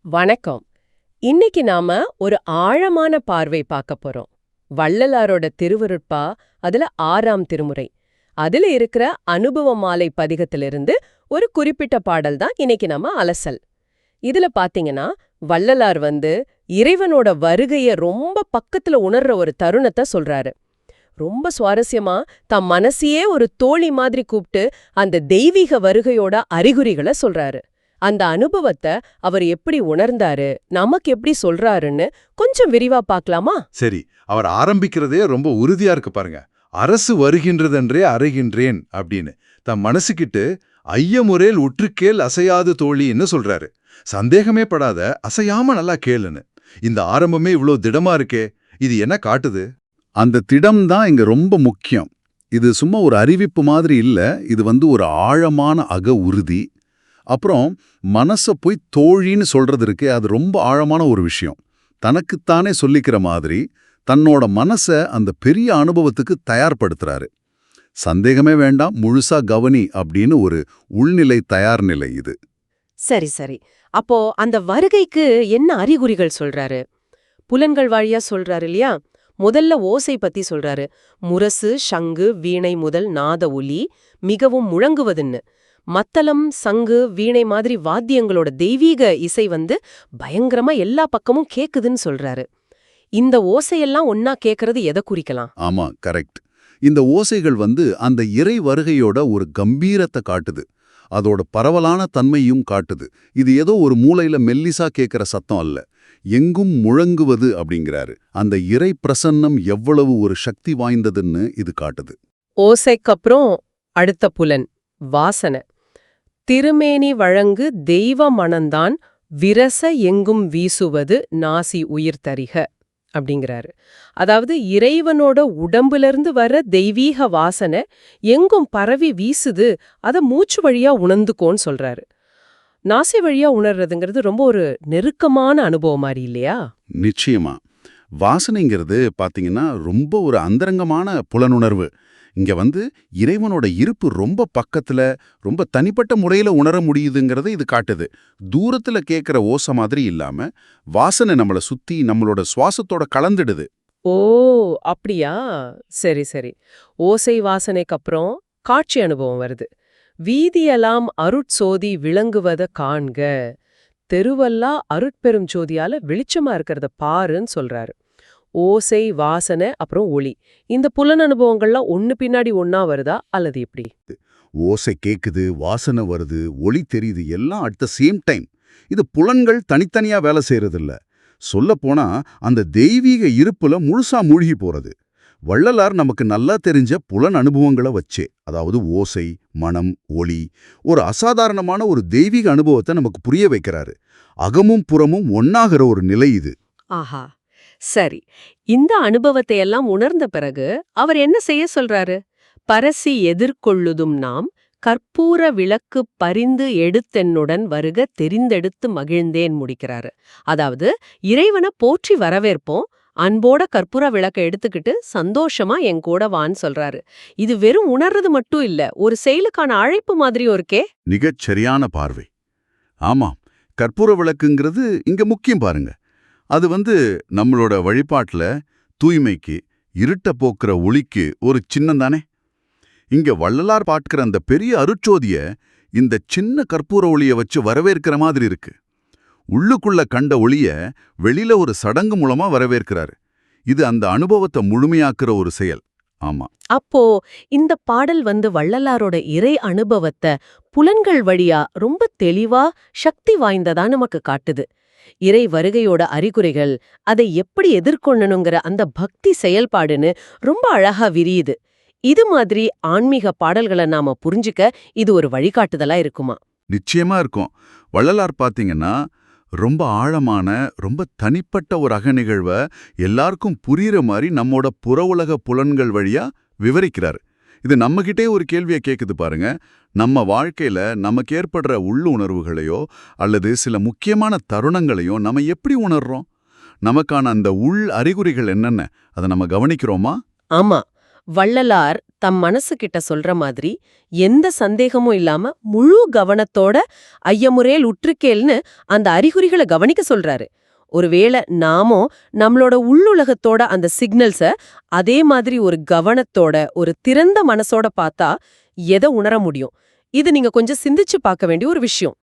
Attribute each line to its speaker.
Speaker 1: வணக்கம். இன்னைக்கு நாம ஒரு ஆழமான பார்வை பார்க்க போறோம். வள்ளலாரோட திருவருட்பா, அதுல 6ஆம் திருமுறை. அதுல இருக்கிற அனுபவ மாலை பதிகத்திலிருந்து ஒரு குறிப்பிட்ட பாடல் தான் இன்னைக்கு நாம அலசல். இதுல பாத்தீங்கன்னா வள்ளலார் இறைவனோட வருகைய ரொம்ப பக்கத்துல உணர்ற ஒரு தருணத்தை சொல்றாரு. ரொம்ப சுவாரஸ்யமா தம் மனசையே ஒரு தோழி மாதிரி கூப்பிட்டு அந்த தெய்வீக வருகையோட அறிகுறிகளை சொல்றாரு. அந்த அனுபவத்தை அவர் எப்படி உணர்ந்தாரு, நமக்கு எப்படி சொல்றாருன்னு கொஞ்சம் விரிவா பார்க்கலாமா?
Speaker 2: சரி, அவர் ஆரம்பிக்கிறதே ரொம்ப உறுதியா இருக்கு பாருங்க. அரசு வருகின்றதென்றே அறைகின்றேன் அப்படின்னு தம் மனசுக்கிட்டு ஐயமுறேல் உற்றுக்கேள் அசையாது தோழின்னு சொல்றாரு. சந்தேகமே படாத, அசையாம நல்லா கேளுன்னு. இந்த ஆரம்பமே இவ்ளோ திடமா இருக்கே, இது என்ன காட்டுது?
Speaker 3: அந்த திடம் தான் இங்க ரொம்ப முக்கியம். இது சும்மா ஒரு அறிவிப்பு மாதிரி இல்ல, இது ஒரு ஆழமான அக உறுதி. அப்புறம் மனச போய் தோழின்னு சொல்றது இருக்கே, அது ரொம்ப ஆழமான ஒரு விஷயம். தனக்குத்தானே சொல்லிக்கிற மாதிரி தன்னோட மனச அந்த பெரிய அனுபவத்துக்கு தயார்படுத்துறாரு. சந்தேகமே வேண்டாம், முழுசா கவனி அப்படின்னு ஒரு உள்நிலை தயார் நிலை இது.
Speaker 1: சரி சரி. அப்போ அந்த வருகைக்கு என்ன அறிகுறிகள் சொல்றாரு? புலன்கள் வழியா சொல்றாரு இல்லையா? முதல்ல ஓசை பத்தி சொல்றாரு. முரசு, சங்கு, வீணை முதல் நாத ஒலி மிகவும் முழங்குவதுன்னு. மத்தளம், சங்கு, வீணை மாதிரி வாத்தியங்களோட தெய்வீக இசை பயங்கரமா எல்லா பக்கமும் கேக்குதுன்னு சொல்றாரு. இந்த ஓசையெல்லாம் ஒன்னா கேக்குறது எதை குறிக்கலாம்?
Speaker 3: ஆமா, கரெக்ட். இந்த ஓசைகள் அந்த இறை வருகையோட ஒரு கம்பீரத்தை காட்டுது. அதோட பரவலான தன்மையும் காட்டுது. இது ஏதோ ஒரு மூலையில மெல்லிசா கேட்கிற சத்தம் அல்ல, எங்கும் முழங்குவது அப்படிங்கிறாரு. அந்த இறை பிரசன்னம் எவ்வளவு ஒரு சக்தி வாய்ந்ததுன்னு இது காட்டுது.
Speaker 1: ஓசைக்கப்புறம் அடுத்த புலன் வாசனை. திருமேனி வழங்கு தெய்வ மனந்தான் விரச எங்கும் வீசுவது நாசி உயிர் தரிக அப்படிங்கிறாரு. அதாவது இறைவனோட உடம்புலேருந்து வர தெய்வீக வாசனை எங்கும் பரவி வீசுது, அதை மூச்சு வழியா உணர்ந்துக்கோன்னு சொல்றாரு. நாசி வழியா உணர்றதுங்கிறது ரொம்ப ஒரு நெருக்கமான அனுபவம் மாதிரி இல்லையா?
Speaker 3: நிச்சயமா. வாசனைங்கிறது பாத்தீங்கன்னா ரொம்ப ஒரு அந்தரங்கமான புலனுணர்வு. இங்க இறைவனோட இருப்பு ரொம்ப பக்கத்துல, ரொம்ப தனிப்பட்ட முறையில உணர முடியுதுங்கிறத இது காட்டுது. தூரத்துல கேட்கிற ஓசை மாதிரி இல்லாம வாசனை நம்மள சுத்தி நம்மளோட சுவாசத்தோட கலந்துடுது.
Speaker 1: ஓ, அப்படியா? சரி சரி. ஓசை வாசனைக்கு அப்புறம் காட்சி அனுபவம் வருது. வீதியெல்லாம் அருட்சோதி விளங்குவத காண்க, தெருவல்லா அருட்பெரும் ஜோதியால வெளிச்சமா இருக்கிறத பாருன்னு சொல்றாரு. ஓசை, வாசனை, அப்புறம் ஒளி, இந்த புலன் அனுபவங்கள்லாம் ஒன்னு பின்னாடி ஒன்னா வருதா அல்லது எப்படி?
Speaker 3: ஓசை கேக்குது, வாசனை வருது, ஒளி தெரியுது, எல்லாம் அட் த சேம் டைம். இது புலன்கள் தனித்தனியா வேலை செய்யறதில்ல. சொல்லப்போனா அந்த தெய்வீக இருப்புல முழுசா மூழ்கி போறது. வள்ளலார் நமக்கு நல்லா தெரிஞ்ச புலன் அனுபவங்களை வச்சே, அதாவது ஓசை, மனம், ஒளி, ஒரு அசாதாரணமான ஒரு தெய்வீக அனுபவத்தை நமக்கு புரிய வைக்கிறாரு. அகமும் புறமும் ஒன்னாகிற ஒரு நிலை இது.
Speaker 1: ஆஹா, சரி. இந்த அனுபவத்தை எல்லாம் உணர்ந்த பிறகு அவர் என்ன செய்ய சொல்றாரு? பரசி எதிர்கொள்ளுதும் நாம் கற்பூர விளக்கு பரிந்து எடுத்தென்னுடன் வருக தெரிந்தெடுத்து மகிழ்ந்தேன் முடிக்கிறாரு. அதாவது இறைவனை போற்றி வரவேற்போம், அன்போட கற்பூர விளக்கை எடுத்துக்கிட்டு சந்தோஷமா என் கூட வான்னு சொல்றாரு. இது வெறும் உணர்றது மட்டும் இல்ல, ஒரு செயலுக்கான அழைப்பு மாதிரி இருக்கே.
Speaker 3: மிகச் சரியான பார்வை. ஆமாம், கற்பூர விளக்குங்கிறது இங்க முக்கியம் பாருங்க. அது நம்மளோட வழிபாட்டுல தூய்மைக்கு, இருட்ட போக்குற ஒளிக்கு ஒரு சின்னம் தானே. இங்க வள்ளலார் பார்க்கிற அந்த பெரிய அருட்சோதிய இந்த சின்ன கற்பூர ஒளிய வச்சு வரவேற்கிற மாதிரி இருக்கு. உள்ளுக்குள்ள கண்ட ஒளிய வெளியில ஒரு சடங்கு மூலமா வரவேற்கிறாரு. இது அந்த அனுபவத்தை முழுமையாக்குற ஒரு செயல். ஆமா.
Speaker 1: அப்போ இந்த பாடல் வள்ளலாரோட இறை அனுபவத்தை புலன்கள் வழியா ரொம்ப தெளிவா சக்தி வாய்ந்ததா நமக்கு காட்டுது. இறை வருகையோட அறிகுறிகள், அதை எப்படி எதிர்கொள்ளணுங்கிற அந்த பக்தி செயல்பாடுன்னு ரொம்ப அழகா விரியுது. இது மாதிரி ஆன்மீக பாடல்களை நாம புரிஞ்சுக்க இது ஒரு வழிகாட்டுதலா இருக்குமா?
Speaker 3: நிச்சயமா இருக்கும். வள்ளலார் பாத்தீங்கன்னா ரொம்ப ஆழமான, ரொம்ப தனிப்பட்ட ஒரு அகநிகழ்வை எல்லாருக்கும் புரியுற மாதிரி நம்மோட புற உலக புலன்கள் வழியா விவரிக்கிறார். இது நம்மகிட்டே ஒரு கேள்வியை கேட்குது பாருங்க. நம்ம வாழ்க்கையில நமக்கு ஏற்படுற உள்ளுணர்வுகளையோ அல்லது சில முக்கியமான தருணங்களையோ நம்ம எப்படி உணர்றோம்? நமக்கான அந்த உள் அறிகுறிகள் என்னென்ன, அதை நம்ம கவனிக்கிறோமா?
Speaker 1: ஆமா, வள்ளலார் தம் மனசு கிட்ட சொல்ற மாதிரி எந்த சந்தேகமும் இல்லாம முழு கவனத்தோட ஐயமுறேல் உற்றுக்கேள்னு அந்த அறிகுறிகளை கவனிக்க சொல்றாரு. ஒருவேளை நாமோ நம்மளோட உள்ளுலகத்தோட அந்த சிக்னல்ஸ அதே மாதிரி ஒரு கவனத்தோட ஒரு திறந்த மனசோட பார்த்தா எதை உணர முடியும்? இது நீங்க கொஞ்சம் சிந்திச்சு பார்க்க வேண்டிய ஒரு விஷயம்.